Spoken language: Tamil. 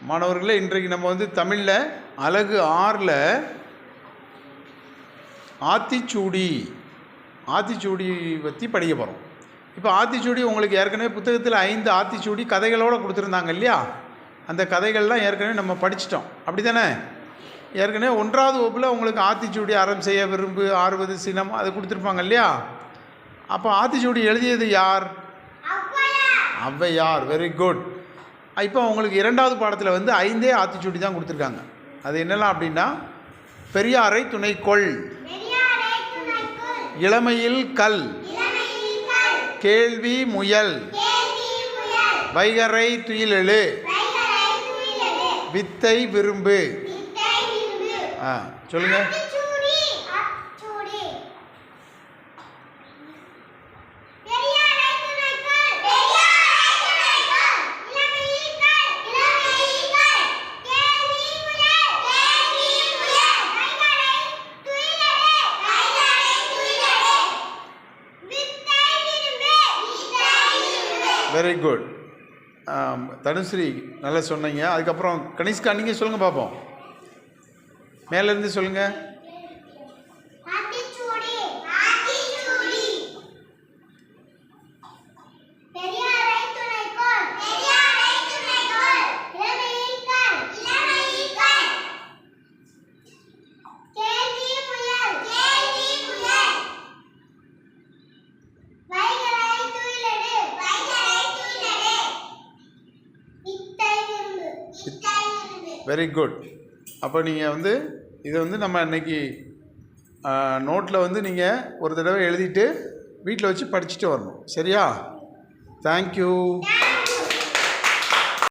மாணவர்களே, இன்றைக்கு நம்ம வந்து தமிழில் அலகு 6ல் ஆத்திச்சூடி பற்றி படிக்க போகிறோம். இப்போ ஆத்திச்சூடி உங்களுக்கு ஏற்கனவே புத்தகத்தில் 5 ஆத்திச்சூடி கதைகளோடு கொடுத்துருந்தாங்க இல்லையா? அந்த கதைகள்லாம் ஏற்கனவே நம்ம படிச்சிட்டோம், அப்படி தானே? ஏற்கனவே 1வது வகுப்பில் உங்களுக்கு ஆத்திச்சூடி, அறம் செய்ய விரும்பு, ஆறுவது சினம் அது கொடுத்துருப்பாங்க இல்லையா? அப்போ ஆத்திச்சூடி எழுதியது யார்? ஔவையார். Very good. இப்போ உங்களுக்கு 2வது பாடத்தில் வந்து 5 ஆத்திச்சூடி தான் கொடுத்துருக்காங்க. அது என்னெல்லாம் அப்படின்னா, பெரியாரை துணைக்கொள், இளமையில் கல், கேள்வி முயல், வைகறை துயிலெழு, வித்தை விரும்பு. சொல்லுங்க. Very good. தனுஸ்ரீ நல்லா சொன்னீங்க. அதுக்கப்புறம் கனிஷ்கா நீங்கள் சொல்லுங்கள் பார்ப்போம். மேலேருந்து சொல்லுங்கள். Very good. அப்போ நீங்கள் வந்து இதை வந்து நம்ம இன்றைக்கி நோட்டில் வந்து நீங்கள் ஒரு தடவை எழுதிட்டு வீட்டில் வச்சு படிச்சுட்டு வரணும், சரியா? தேங்க்யூ.